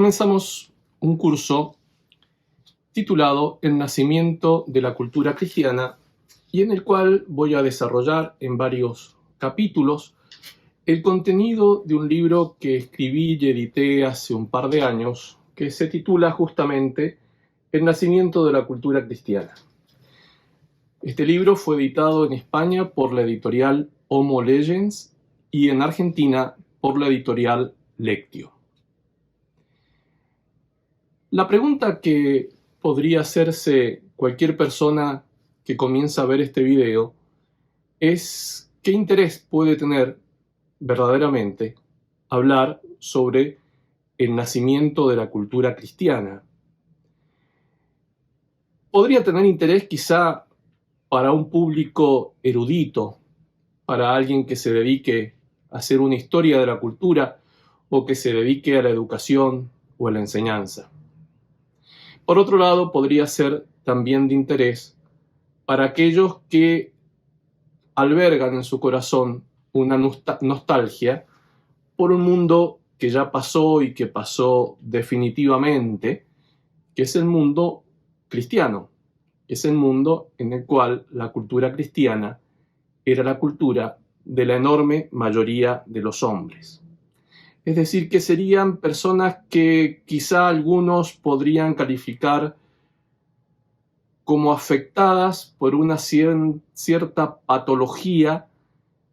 comenzamos un curso titulado El nacimiento de la cultura cristiana, y en el cual voy a desarrollar en varios capítulos el contenido de un libro que escribí y edité hace un par de años, que se titula justamente El nacimiento de la cultura cristiana. Este libro fue editado en España por la editorial Homo Legends y en Argentina por la editorial Lectio. La pregunta que podría hacerse cualquier persona que comienza a ver este video es: ¿qué interés puede tener verdaderamente hablar sobre el nacimiento de la cultura cristiana? Podría tener interés quizá para un público erudito, para alguien que se dedique a hacer una historia de la cultura o que se dedique a la educación o a la enseñanza. Por otro lado, podría ser también de interés para aquellos que albergan en su corazón una nostalgia por un mundo que ya pasó y que pasó definitivamente, que es el mundo cristiano, que es el mundo en el cual la cultura cristiana era la cultura de la enorme mayoría de los hombres. Es decir, que serían personas que quizá algunos podrían calificar como afectadas por una cierta patología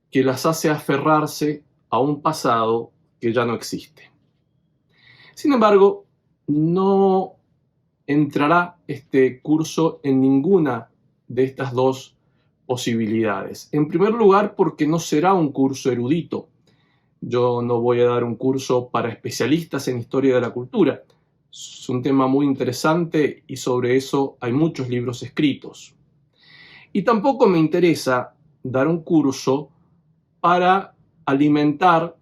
que las hace aferrarse a un pasado que ya no existe. Sin embargo, no entrará este curso en ninguna de estas dos posibilidades. En primer lugar, porque no será un curso erudito. Yo no voy a dar un curso para especialistas en historia de la cultura. Es un tema muy interesante y sobre eso hay muchos libros escritos. Y tampoco me interesa dar un curso para alimentar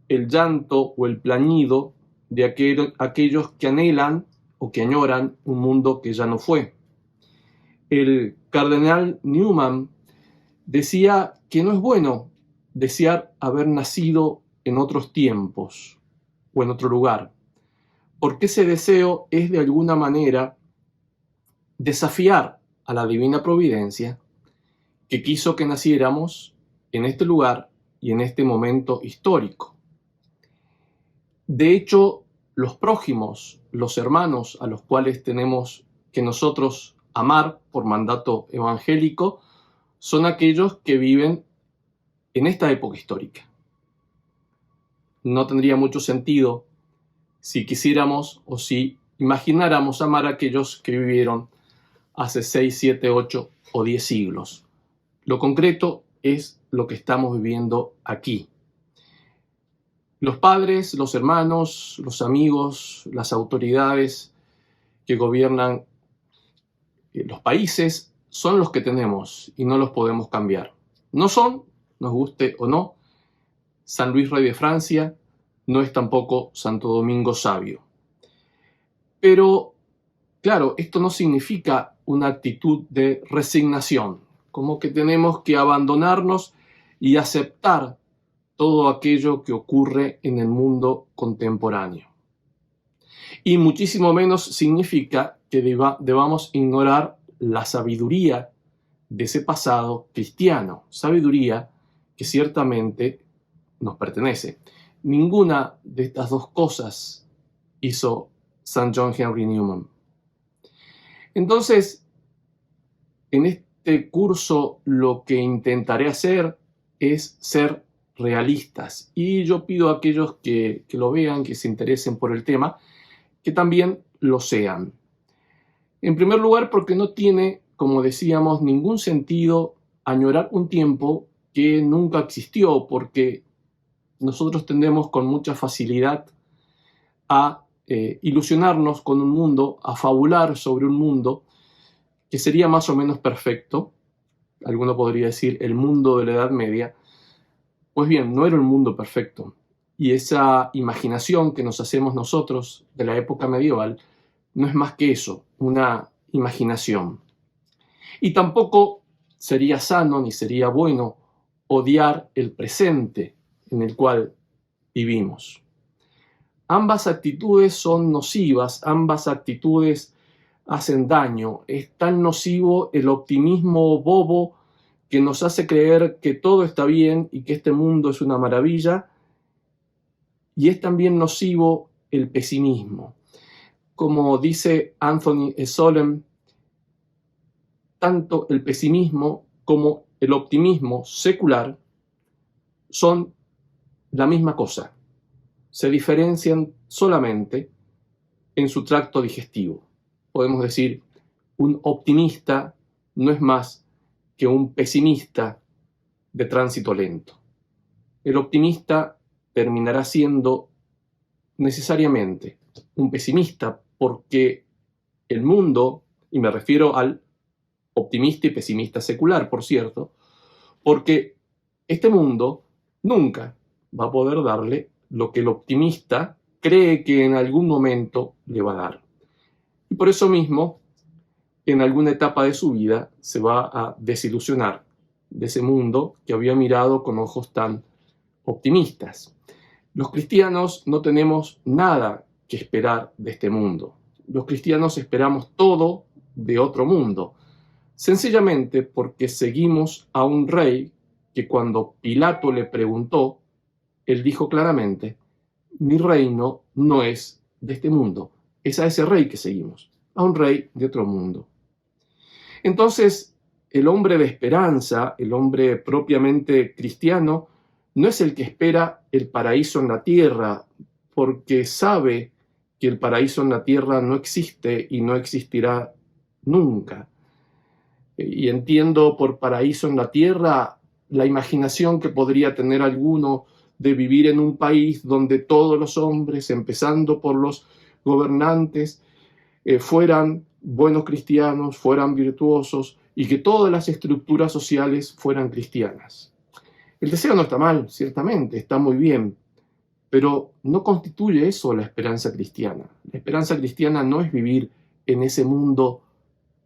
el llanto o el plañido de aquellos que anhelan o que añoran un mundo que ya no fue. El cardenal Newman decía que no es bueno desear haber nacido en otros tiempos o en otro lugar, porque ese deseo es de alguna manera desafiar a la divina providencia que quiso que naciéramos en este lugar y en este momento histórico. De hecho, los prójimos, los hermanos a los cuales tenemos que nosotros amar por mandato evangélico, son aquellos que viven en esta época histórica. No tendría mucho sentido si quisiéramos o si imagináramos amar a aquellos que vivieron hace 6, 7, 8 o 10 siglos. Lo concreto es lo que estamos viviendo aquí. Los padres, los hermanos, los amigos, las autoridades que gobiernan los países son los que tenemos y no los podemos cambiar. No son, nos guste o no, San Luis Rey de Francia, no es tampoco Santo Domingo Sabio. Pero, claro, esto no significa una actitud de resignación, como que tenemos que abandonarnos y aceptar todo aquello que ocurre en el mundo contemporáneo. Y muchísimo menos significa que debamos ignorar la sabiduría de ese pasado cristiano, sabiduría que ciertamente nos pertenece. Ninguna de estas dos cosas hizo St. John Henry Newman. Entonces, en este curso lo que intentaré hacer es ser realistas, y yo pido a aquellos que lo vean, que se interesen por el tema, que también lo sean. En primer lugar, porque no tiene, como decíamos, ningún sentido añorar un tiempo que nunca existió, porque nosotros tendemos con mucha facilidad a ilusionarnos con un mundo, a fabular sobre un mundo que sería más o menos perfecto. Alguno podría decir el mundo de la Edad Media. Pues bien, no era un mundo perfecto. Y esa imaginación que nos hacemos nosotros de la época medieval no es más que eso, una imaginación. Y tampoco sería sano ni sería bueno odiar el presente en el cual vivimos. Ambas actitudes son nocivas, ambas actitudes hacen daño. Es tan nocivo el optimismo bobo que nos hace creer que todo está bien y que este mundo es una maravilla, y es también nocivo el pesimismo. Como dice Anthony Solem, tanto el pesimismo como el optimismo secular son la misma cosa. Se diferencian solamente en su tracto digestivo. Podemos decir, un optimista no es más que un pesimista de tránsito lento. El optimista terminará siendo necesariamente un pesimista porque el mundo, y me refiero al optimista y pesimista secular, por cierto, porque este mundo nunca va a poder darle lo que el optimista cree que en algún momento le va a dar. Y por eso mismo, en alguna etapa de su vida, se va a desilusionar de ese mundo que había mirado con ojos tan optimistas. Los cristianos no tenemos nada que esperar de este mundo. Los cristianos esperamos todo de otro mundo, sencillamente porque seguimos a un rey que cuando Pilato le preguntó, él dijo claramente, mi reino no es de este mundo, es a ese rey que seguimos, a un rey de otro mundo. Entonces, el hombre de esperanza, el hombre propiamente cristiano, no es el que espera el paraíso en la tierra, porque sabe que el paraíso en la tierra no existe y no existirá nunca. Y entiendo por paraíso en la tierra la imaginación que podría tener alguno de vivir en un país donde todos los hombres, empezando por los gobernantes, fueran buenos cristianos, fueran virtuosos y que todas las estructuras sociales fueran cristianas. El deseo no está mal, ciertamente, está muy bien, pero no constituye eso la esperanza cristiana. La esperanza cristiana no es vivir en ese mundo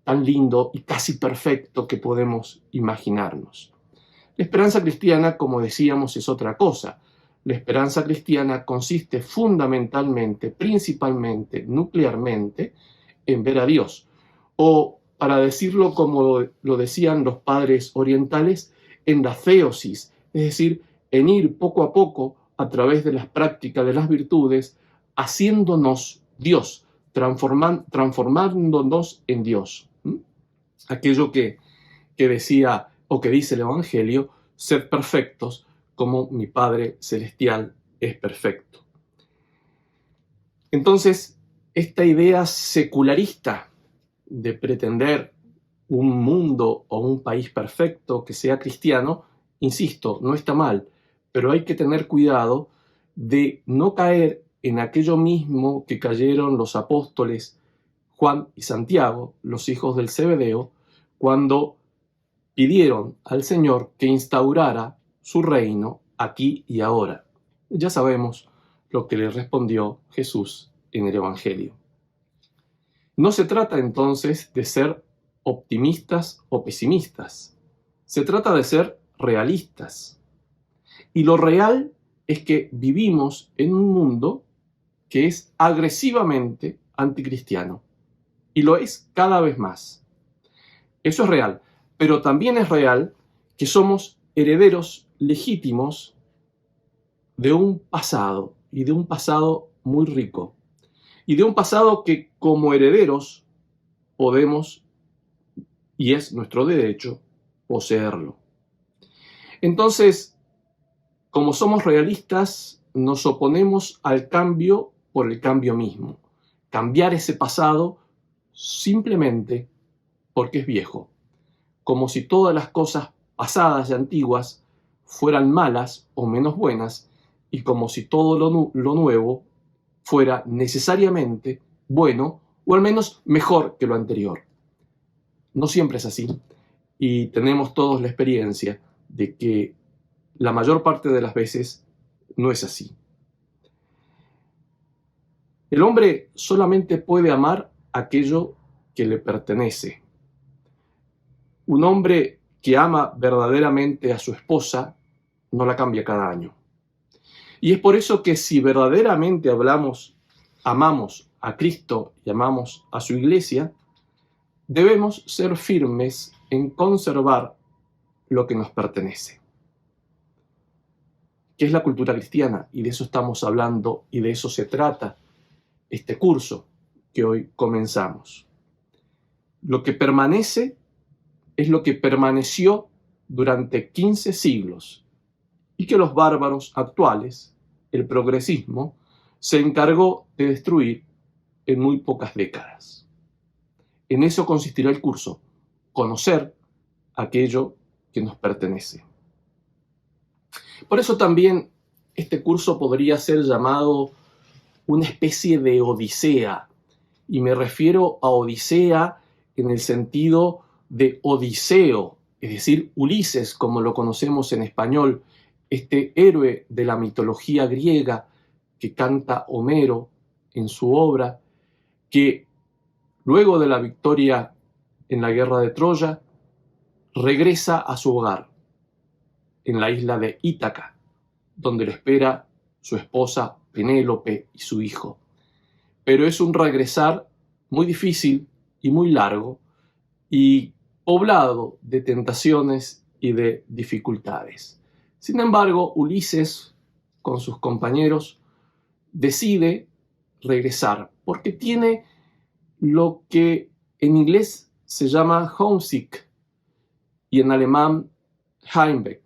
tan lindo y casi perfecto que podemos imaginarnos. La esperanza cristiana, como decíamos, es otra cosa. La esperanza cristiana consiste fundamentalmente, principalmente, nuclearmente, en ver a Dios. O, para decirlo como lo decían los padres orientales, en la theosis, es decir, en ir poco a poco a través de las prácticas de las virtudes, haciéndonos Dios, transformándonos en Dios. Aquello que decía o que dice el Evangelio, sed perfectos como mi Padre Celestial es perfecto. Entonces, esta idea secularista de pretender un mundo o un país perfecto que sea cristiano, insisto, no está mal, pero hay que tener cuidado de no caer en aquello mismo que cayeron los apóstoles Juan y Santiago, los hijos del Zebedeo, cuando pidieron al Señor que instaurara su reino aquí y ahora. Ya sabemos lo que le respondió Jesús en el Evangelio. No se trata entonces de ser optimistas o pesimistas. Se trata de ser realistas. Y lo real es que vivimos en un mundo que es agresivamente anticristiano. Y lo es cada vez más. Eso es real. Pero también es real que somos herederos legítimos de un pasado, y de un pasado muy rico, y de un pasado que como herederos podemos, y es nuestro derecho, poseerlo. Entonces, como somos realistas, nos oponemos al cambio por el cambio mismo. Cambiar ese pasado simplemente porque es viejo. Como si todas las cosas pasadas y antiguas fueran malas o menos buenas, y como si todo lo nuevo fuera necesariamente bueno o al menos mejor que lo anterior. No siempre es así, y tenemos todos la experiencia de que la mayor parte de las veces no es así. El hombre solamente puede amar aquello que le pertenece. Un hombre que ama verdaderamente a su esposa no la cambia cada año. Y es por eso que si verdaderamente amamos a Cristo y amamos a su iglesia, debemos ser firmes en conservar lo que nos pertenece. ¿Qué es la cultura cristiana? Y de eso estamos hablando y de eso se trata este curso que hoy comenzamos. Lo que permanece es lo que permaneció durante 15 siglos y que los bárbaros actuales, el progresismo, se encargó de destruir en muy pocas décadas. En eso consistirá el curso, conocer aquello que nos pertenece. Por eso también este curso podría ser llamado una especie de odisea, y me refiero a odisea en el sentido de Odiseo, es decir, Ulises, como lo conocemos en español, este héroe de la mitología griega que canta Homero en su obra, que luego de la victoria en la guerra de Troya, regresa a su hogar, en la isla de Ítaca, donde lo espera su esposa Penélope y su hijo. Pero es un regresar muy difícil y muy largo y poblado de tentaciones y de dificultades. Sin embargo, Ulises, con sus compañeros, decide regresar porque tiene lo que en inglés se llama homesick y en alemán Heimweh,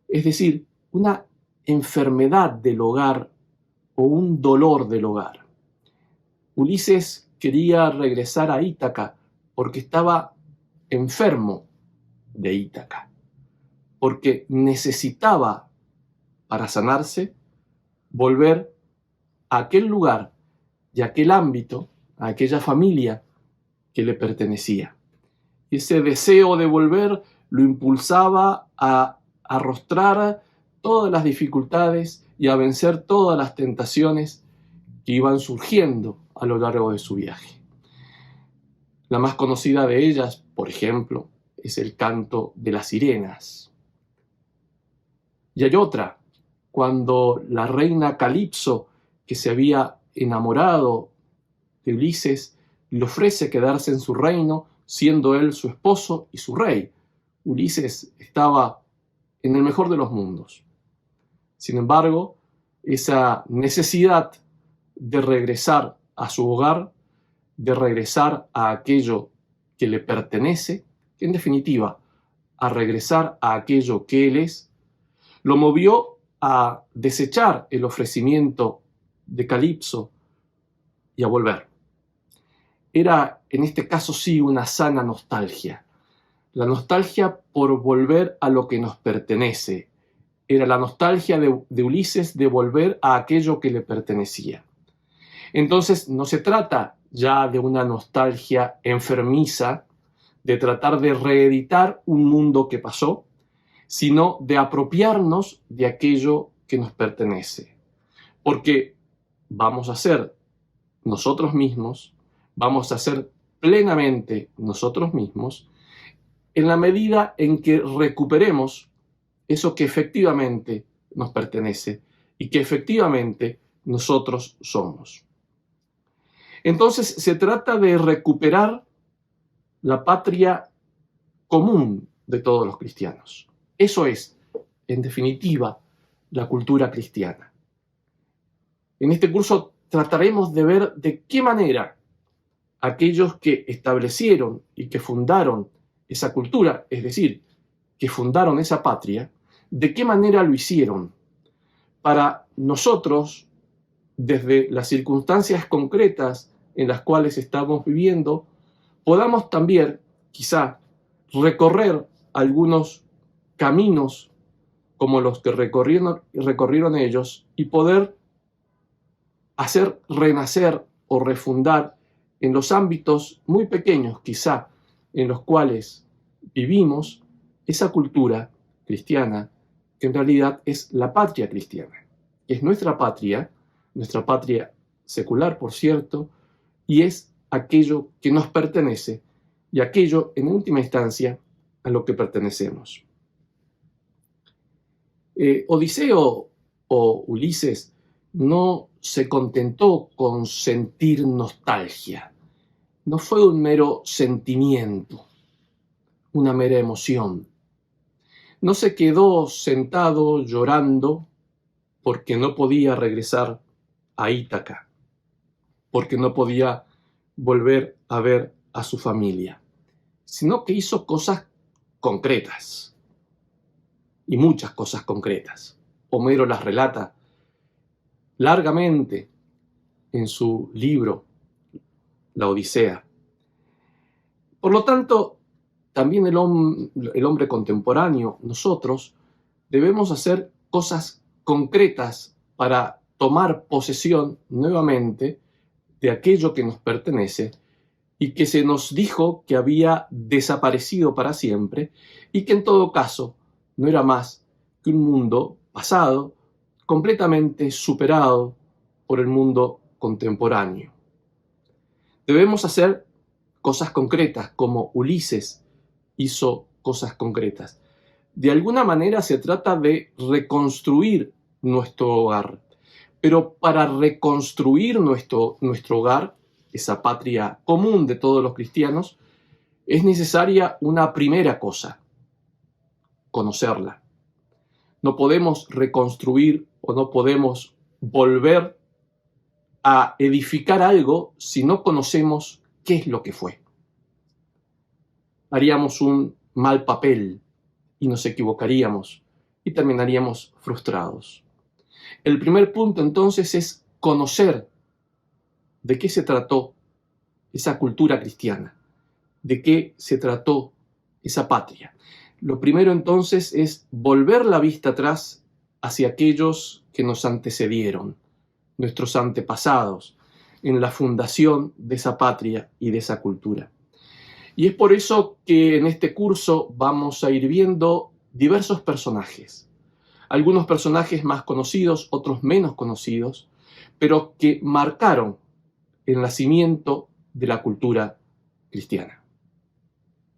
es decir, una enfermedad del hogar o un dolor del hogar. Ulises quería regresar a Ítaca porque estaba enfermo de Ítaca, porque necesitaba, para sanarse, volver a aquel lugar y a aquel ámbito, a aquella familia que le pertenecía. Y ese deseo de volver lo impulsaba a arrostrar todas las dificultades y a vencer todas las tentaciones que iban surgiendo a lo largo de su viaje. La más conocida de ellas, por ejemplo, es el canto de las sirenas. Y hay otra, cuando la reina Calipso, que se había enamorado de Ulises, le ofrece quedarse en su reino, siendo él su esposo y su rey. Ulises estaba en el mejor de los mundos. Sin embargo, esa necesidad de regresar a su hogar, de regresar a aquello que le pertenece, que en definitiva, a regresar a aquello que él es, lo movió a desechar el ofrecimiento de Calipso y a volver. Era, en este caso sí, una sana nostalgia. La nostalgia por volver a lo que nos pertenece. Era la nostalgia de Ulises de volver a aquello que le pertenecía. Entonces, no se trata ya de una nostalgia enfermiza, de tratar de reeditar un mundo que pasó, sino de apropiarnos de aquello que nos pertenece. Porque vamos a ser nosotros mismos, vamos a ser plenamente nosotros mismos, en la medida en que recuperemos eso que efectivamente nos pertenece y que efectivamente nosotros somos. Entonces se trata de recuperar la patria común de todos los cristianos. Eso es, en definitiva, la cultura cristiana. En este curso trataremos de ver de qué manera aquellos que establecieron y que fundaron esa cultura, es decir, que fundaron esa patria, de qué manera lo hicieron para nosotros, desde las circunstancias concretas en las cuales estamos viviendo, podamos también, quizá, recorrer algunos caminos como los que recorrieron ellos y poder hacer renacer o refundar en los ámbitos muy pequeños, quizá, en los cuales vivimos, esa cultura cristiana, que en realidad es la patria cristiana, que es nuestra patria secular, por cierto, y es aquello que nos pertenece y aquello, en última instancia, a lo que pertenecemos. Odiseo o Ulises no se contentó con sentir nostalgia. No fue un mero sentimiento, una mera emoción. No se quedó sentado llorando porque no podía regresar a Ítaca, porque no podía volver a ver a su familia, sino que hizo cosas concretas, y muchas cosas concretas. Homero las relata largamente en su libro La Odisea. Por lo tanto, también el hombre contemporáneo, nosotros, debemos hacer cosas concretas para tomar posesión nuevamente de aquello que nos pertenece y que se nos dijo que había desaparecido para siempre y que en todo caso no era más que un mundo pasado, completamente superado por el mundo contemporáneo. Debemos hacer cosas concretas, como Ulises hizo cosas concretas. De alguna manera se trata de reconstruir nuestro hogar, pero para reconstruir nuestro hogar, esa patria común de todos los cristianos, es necesaria una primera cosa: conocerla. No podemos reconstruir o no podemos volver a edificar algo si no conocemos qué es lo que fue. Haríamos un mal papel y nos equivocaríamos y terminaríamos frustrados. El primer punto entonces es conocer de qué se trató esa cultura cristiana, de qué se trató esa patria. Lo primero entonces es volver la vista atrás hacia aquellos que nos antecedieron, nuestros antepasados, en la fundación de esa patria y de esa cultura. Y es por eso que en este curso vamos a ir viendo diversos personajes. Algunos personajes más conocidos, otros menos conocidos, pero que marcaron el nacimiento de la cultura cristiana.